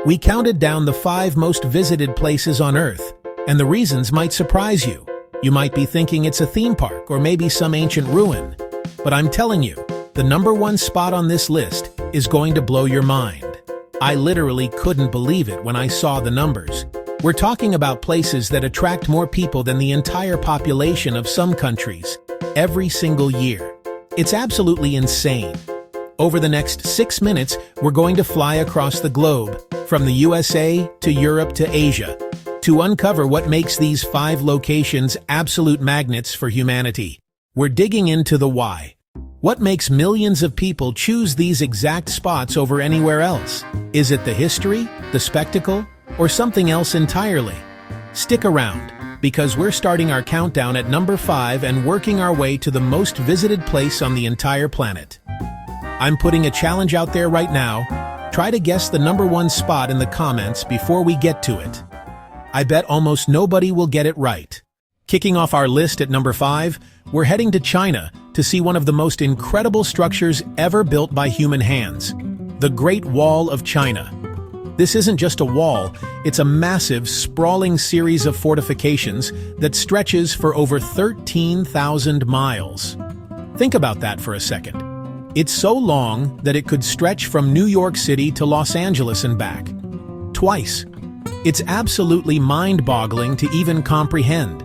We counted down the 5 most visited places on Earth, and the reasons might surprise you. You might be thinking it's a theme park or maybe some ancient ruin. But I'm telling you, the #1 spot on this list is going to blow your mind. I literally couldn't believe it when I saw the numbers. We're talking about places that attract more people than the entire population of some countries, every single year. It's absolutely insane. Over the next 6 minutes, we're going to fly across the globe, from the USA to Europe to Asia, to uncover what makes these 5 locations absolute magnets for humanity. We're digging into the why. What makes millions of people choose these exact spots over anywhere else? Is it the history, the spectacle, or something else entirely? Stick around, because we're starting our countdown at number 5 and working our way to the most visited place on the entire planet. I'm putting a challenge out there right now. Try to guess the #1 spot in the comments before we get to it. I bet almost nobody will get it right. Kicking off our list at number 5, we're heading to China to see one of the most incredible structures ever built by human hands, the Great Wall of China. This isn't just a wall, it's a massive, sprawling series of fortifications that stretches for over 13,000 miles. Think about that for a second. It's so long that it could stretch from New York City to Los Angeles and back. Twice. It's absolutely mind-boggling to even comprehend.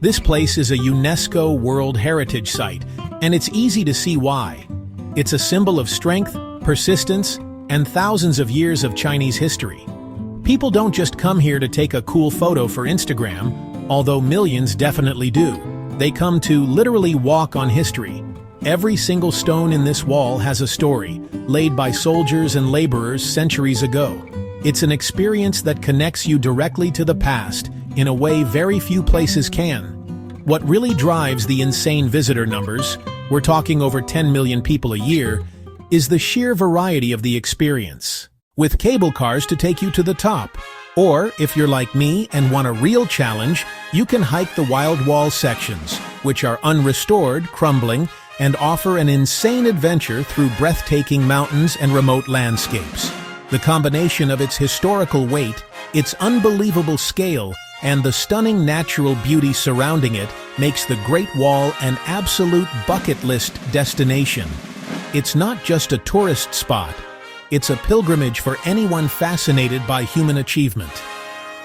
This place is a UNESCO World Heritage Site, and it's easy to see why. It's a symbol of strength, persistence, and thousands of years of Chinese history. People don't just come here to take a cool photo for Instagram, although millions definitely do. They come to literally walk on history. Every single stone in this wall has a story, laid by soldiers and laborers centuries ago. It's an experience that connects you directly to the past, in a way very few places can. What really drives the insane visitor numbers, we're talking over 10 million people a year, is the sheer variety of the experience. With cable cars to take you to the top. Or, if you're like me and want a real challenge, you can hike the Wild Wall sections, which are unrestored, crumbling, and offer an insane adventure through breathtaking mountains and remote landscapes. The combination of its historical weight, its unbelievable scale, and the stunning natural beauty surrounding it makes the Great Wall an absolute bucket list destination. It's not just a tourist spot, it's a pilgrimage for anyone fascinated by human achievement.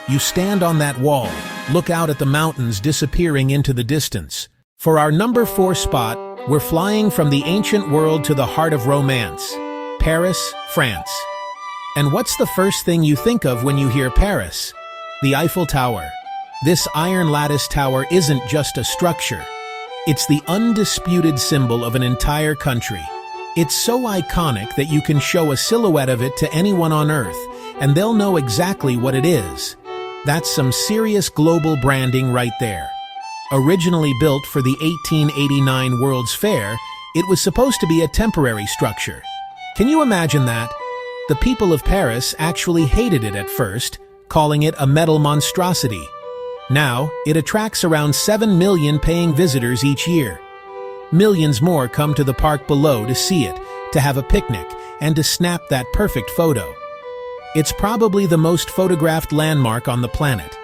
You stand on that wall, look out at the mountains disappearing into the distance. For our number 4 spot, we're flying from the ancient world to the heart of romance, Paris, France. And what's the first thing you think of when you hear Paris? The Eiffel Tower. This iron lattice tower isn't just a structure. It's the undisputed symbol of an entire country. It's so iconic that you can show a silhouette of it to anyone on Earth, and they'll know exactly what it is. That's some serious global branding right there. Originally built for the 1889 World's Fair, it was supposed to be a temporary structure. Can you imagine that? The people of Paris actually hated it at first, calling it a metal monstrosity. Now, it attracts around 7 million paying visitors each year. Millions more come to the park below to see it, to have a picnic, and to snap that perfect photo. It's probably the most photographed landmark on the planet.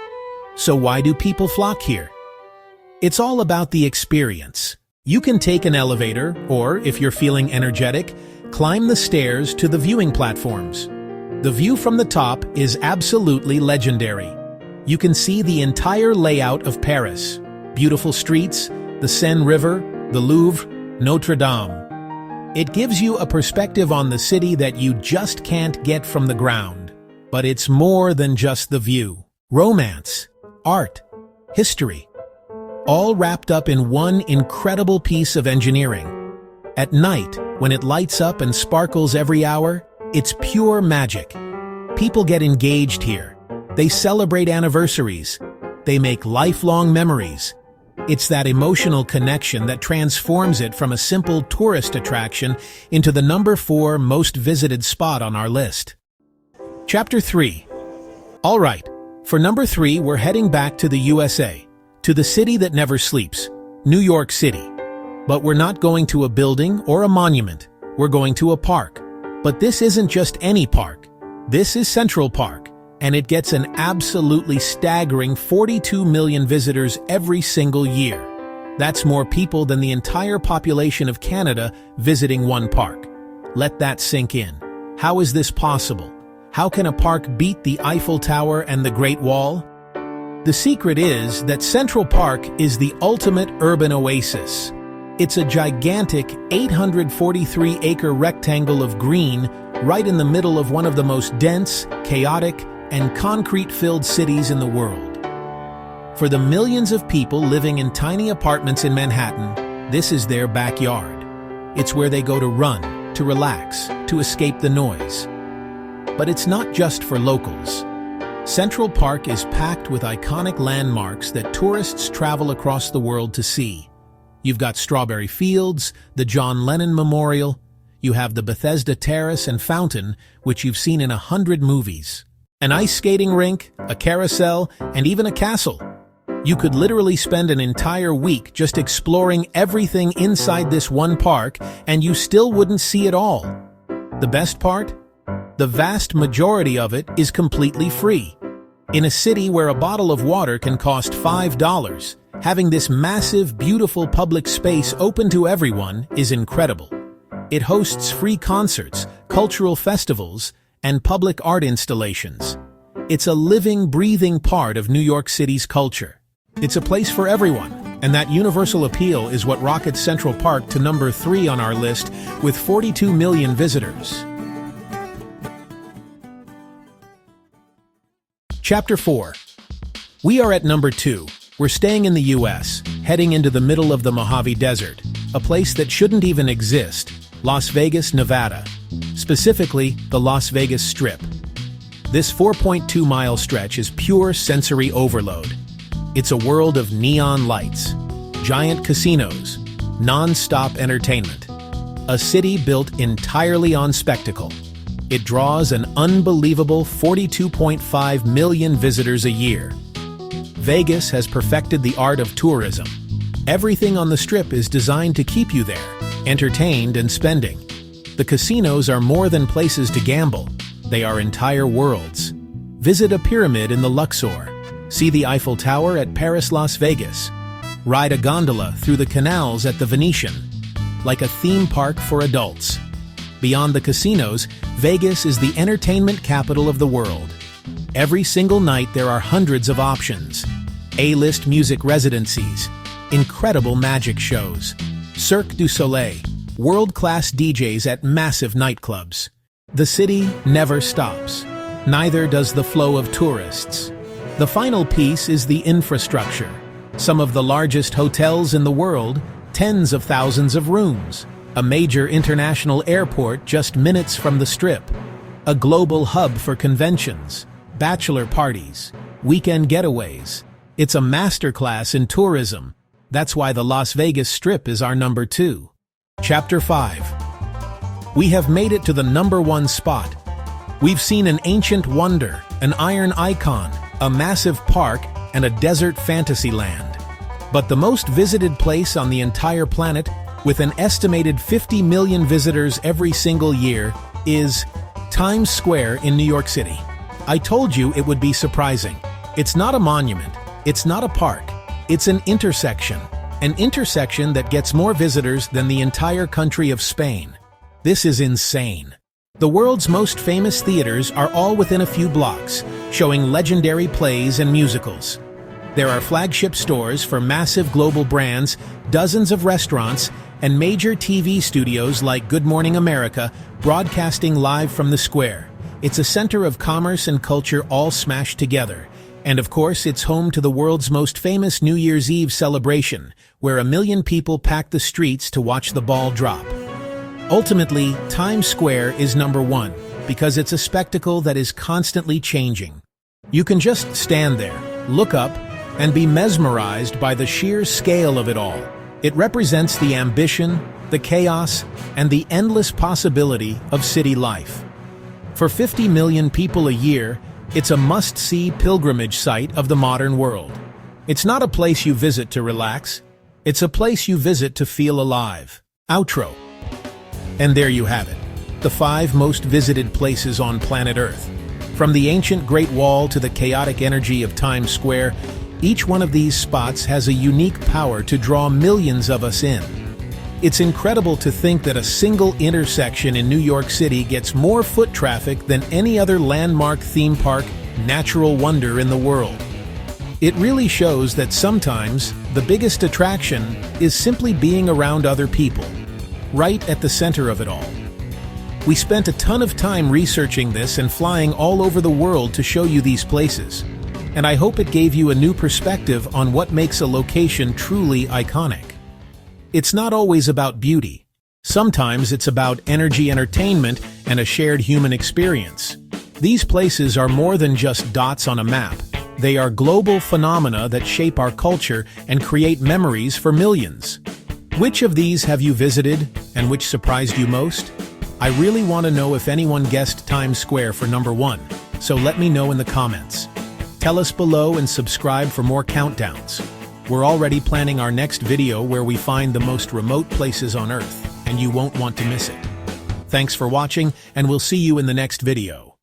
So why do people flock here? It's all about the experience. You can take an elevator, or, if you're feeling energetic, climb the stairs to the viewing platforms. The view from the top is absolutely legendary. You can see the entire layout of Paris. Beautiful streets, the Seine River, the Louvre, Notre Dame. It gives you a perspective on the city that you just can't get from the ground. But it's more than just the view. Romance, art, history, all wrapped up in one incredible piece of engineering. At night, when it lights up and sparkles every hour, it's pure magic. People get engaged here. They celebrate anniversaries. They make lifelong memories. It's that emotional connection that transforms it from a simple tourist attraction into the number 4 most visited spot on our list. Chapter 3. All right, for number 3, we're heading back to the USA, to the city that never sleeps, New York City. But we're not going to a building or a monument. We're going to a park. But this isn't just any park. This is Central Park, and it gets an absolutely staggering 42 million visitors every single year. That's more people than the entire population of Canada visiting one park. Let that sink in. How is this possible? How can a park beat the Eiffel Tower and the Great Wall? The secret is that Central Park is the ultimate urban oasis. It's a gigantic 843-acre rectangle of green right in the middle of one of the most dense, chaotic, and concrete-filled cities in the world. For the millions of people living in tiny apartments in Manhattan, this is their backyard. It's where they go to run, to relax, to escape the noise. But it's not just for locals. Central Park is packed with iconic landmarks that tourists travel across the world to see. You've got Strawberry Fields, the John Lennon Memorial. You have the Bethesda Terrace and Fountain, which you've seen in 100 movies. An ice skating rink, a carousel, and even a castle. You could literally spend an entire week just exploring everything inside this one park, and you still wouldn't see it all. The best part? The vast majority of it is completely free. In a city where a bottle of water can cost $5, having this massive, beautiful public space open to everyone is incredible. It hosts free concerts, cultural festivals, and public art installations. It's a living, breathing part of New York City's culture. It's a place for everyone, and that universal appeal is what rockets Central Park to number 3 on our list with 42 million visitors. Chapter 4. We are at number 2. We're staying in the US, heading into the middle of the Mojave Desert, a place that shouldn't even exist, Las Vegas, Nevada. Specifically, the Las Vegas Strip. This 4.2-mile stretch is pure sensory overload. It's a world of neon lights, giant casinos, non-stop entertainment. A city built entirely on spectacle. It draws an unbelievable 42.5 million visitors a year. Vegas has perfected the art of tourism. Everything on the Strip is designed to keep you there, entertained and spending. The casinos are more than places to gamble. They are entire worlds. Visit a pyramid in the Luxor. See the Eiffel Tower at Paris, Las Vegas. Ride a gondola through the canals at the Venetian. Like a theme park for adults. Beyond the casinos, Vegas is the entertainment capital of the world. Every single night there are hundreds of options. A-list music residencies, incredible magic shows, Cirque du Soleil, world-class DJs at massive nightclubs. The city never stops. Neither does the flow of tourists. The final piece is the infrastructure. Some of the largest hotels in the world, tens of thousands of rooms. A major international airport just minutes from the Strip. A global hub for conventions, bachelor parties, weekend getaways. It's a masterclass in tourism. That's why the Las Vegas Strip is our number 2. Chapter 5. We have made it to the number 1 spot. We've seen an ancient wonder, an iron icon, a massive park, and a desert fantasy land. But the most visited place on the entire planet, with an estimated 50 million visitors every single year, is Times Square in New York City. I told you it would be surprising. It's not a monument. It's not a park. It's an intersection. An intersection that gets more visitors than the entire country of Spain. This is insane. The world's most famous theaters are all within a few blocks, showing legendary plays and musicals. There are flagship stores for massive global brands, dozens of restaurants, and major TV studios like Good Morning America broadcasting live from the square. It's a center of commerce and culture all smashed together. And of course, it's home to the world's most famous New Year's Eve celebration, where 1 million people pack the streets to watch the ball drop. Ultimately, Times Square is number 1 because it's a spectacle that is constantly changing. You can just stand there, look up, and be mesmerized by the sheer scale of it all. It represents the ambition, the chaos, and the endless possibility of city life. For 50 million people a year, it's a must-see pilgrimage site of the modern world. It's not a place you visit to relax. It's a place you visit to feel alive. Outro. And there you have it. the 5 most visited places on planet Earth. From the ancient Great Wall to the chaotic energy of Times Square, each one of these spots has a unique power to draw millions of us in. It's incredible to think that a single intersection in New York City gets more foot traffic than any other landmark theme park, natural wonder in the world. It really shows that sometimes the biggest attraction is simply being around other people, right at the center of it all. We spent a ton of time researching this and flying all over the world to show you these places, and I hope it gave you a new perspective on what makes a location truly iconic. It's not always about beauty. Sometimes it's about energy, entertainment, and a shared human experience. These places are more than just dots on a map. They are global phenomena that shape our culture and create memories for millions. Which of these have you visited, and which surprised you most? I really want to know if anyone guessed Times Square for number 1, so let me know in the comments. Tell us below and subscribe for more countdowns. We're already planning our next video where we find the most remote places on Earth, and you won't want to miss it. Thanks for watching, and we'll see you in the next video.